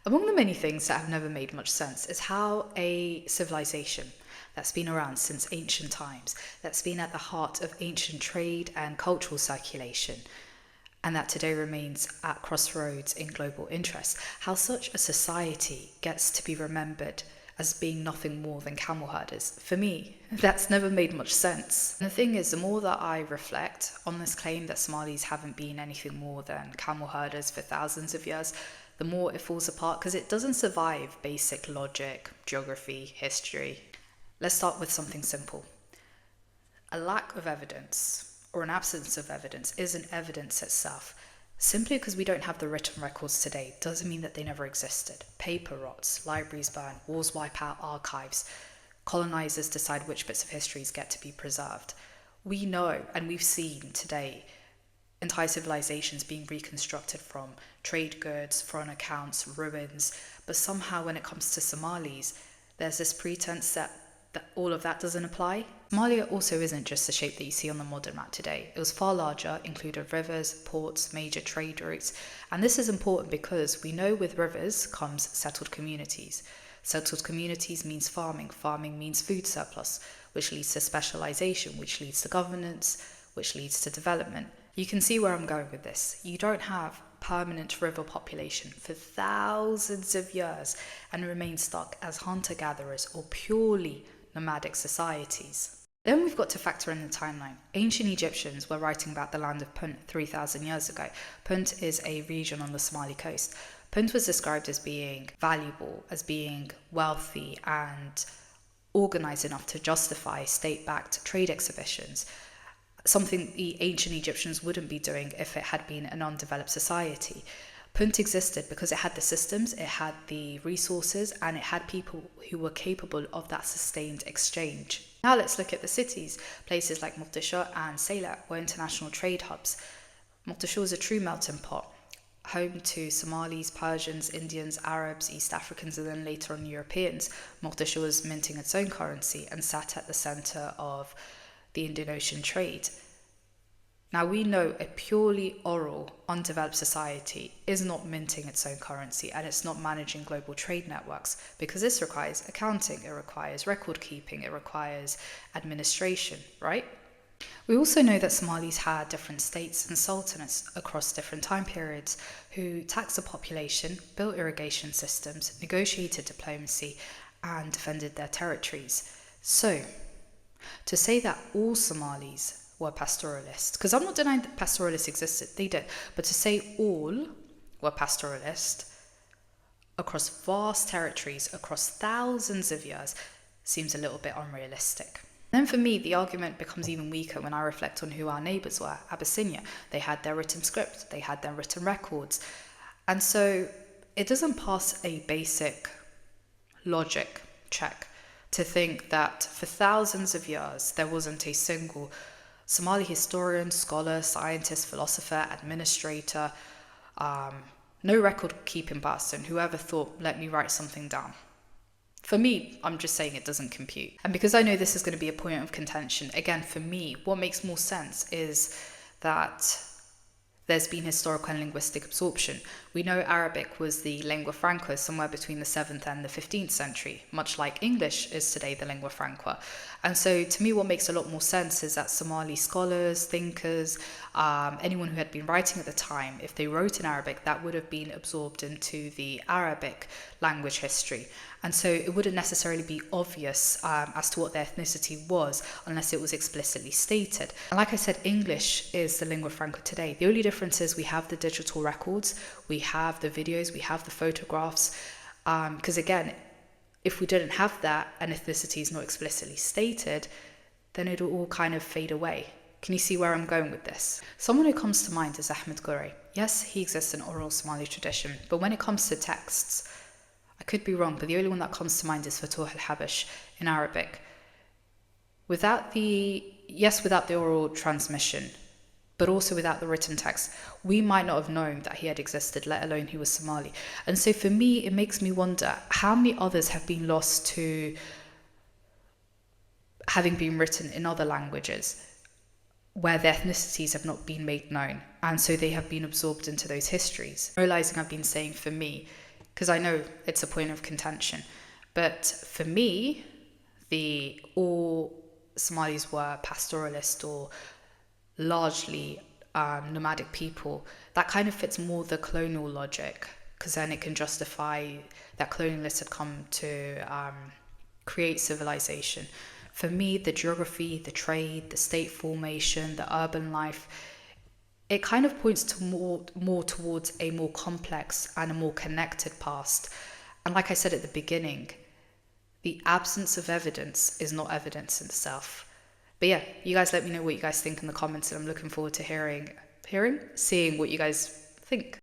Among the many things that have never made much sense is how a civilization that's been around since ancient times, that's been at the heart of ancient trade and cultural circulation, and that today remains at crossroads in global interest, how such a society gets to be remembered as being nothing more than camel herders. For me, that's never made much sense. And the thing is, the more that I reflect on this claim that Somalis haven't been anything more than camel herders for thousands of years, the more it falls apart because it doesn't survive basic logic, geography, history. Let's start with something simple. A lack of evidence or an absence of evidence isn't evidence itself. Simply because we don't have the written records today doesn't mean that they never existed. Paper rots, libraries burn, wars wipe out archives, colonizers decide which bits of histories get to be preserved. We know and we've seen today entire civilizations being reconstructed from trade goods, foreign accounts, ruins, but somehow when it comes to Somalis, there's this pretense that all of that doesn't apply. Somalia also isn't just the shape that you see on the modern map today. It was far larger, included rivers, ports, major trade routes, and this is important because we know with rivers comes settled communities. Settled communities means farming. Farming means food surplus, which leads to specialization, which leads to governance, which leads to development. You can see where I'm going with this. You don't have permanent river population for thousands of years and remain stuck as hunter-gatherers or purely nomadic societies. Then we've got to factor in the timeline. Ancient Egyptians were writing about the land of Punt 3,000 years ago. Punt is a region on the Somali coast. Punt was described as being valuable, as being wealthy and organized enough to justify state-backed trade exhibitions, something the ancient Egyptians wouldn't be doing if it had been an undeveloped society. Punt existed because it had the systems, it had the resources, and it had people who were capable of that sustained exchange. Now let's look at the cities. Places like Mogadishu and Seylat were international trade hubs. Mogadishu is a true melting pot, home to Somalis, Persians, Indians, Arabs, East Africans, and then later on Europeans. Mogadishu was minting its own currency and sat at the center of the Indian Ocean trade. Now we know a purely oral, undeveloped society is not minting its own currency and it's not managing global trade networks because this requires accounting, it requires record keeping, it requires administration, right? We also know that Somalis had different states and sultanates across different time periods who taxed the population, built irrigation systems, negotiated diplomacy, and defended their territories. So, to say that all Somalis were pastoralists, because I'm not denying that pastoralists existed, they did, but to say all were pastoralists across vast territories, across thousands of years, seems a little bit unrealistic. Then for me, the argument becomes even weaker when I reflect on who our neighbours were. Abyssinia, they had their written script, they had their written records, and so it doesn't pass a basic logic check to think that for thousands of years there wasn't a single Somali historian, scholar, scientist, philosopher, administrator, no record-keeping person who ever thought, let me write something down. For me, I'm just saying it doesn't compute. And because I know this is going to be a point of contention, again, for me, what makes more sense is that there's been historical and linguistic absorption. We know Arabic was the lingua franca somewhere between the 7th and the 15th century, much like English is today the lingua franca. And so to me, what makes a lot more sense is that Somali scholars, thinkers, anyone who had been writing at the time, if they wrote in Arabic, that would have been absorbed into the Arabic language history. And so it wouldn't necessarily be obvious as to what their ethnicity was unless it was explicitly stated. And like I said, English is the lingua franca today. The only difference is we have the digital records, we have the videos, we have the photographs. Because again, if we didn't have that and ethnicity is not explicitly stated, then it'll all kind of fade away. Can you see where I'm going with this? Someone who comes to mind is Ahmed Gurey. Yes, he exists in oral Somali tradition, but when it comes to texts, I could be wrong, but the only one that comes to mind is Futuh al-Habash in Arabic. Without the oral transmission, but also without the written text, we might not have known that he had existed, let alone he was Somali. And so for me, it makes me wonder how many others have been lost to having been written in other languages where their ethnicities have not been made known. And so they have been absorbed into those histories. Realizing I've been saying for me, because I know it's a point of contention. But for me, all Somalis were pastoralist or largely nomadic people, that kind of fits more the colonial logic, because then it can justify that colonialists had come to create civilization. For me, the geography, the trade, the state formation, the urban life, it kind of points to more towards a more complex and a more connected past. And like I said at the beginning, the absence of evidence is not evidence in itself. But yeah, you guys let me know what you guys think in the comments, and I'm looking forward to seeing what you guys think.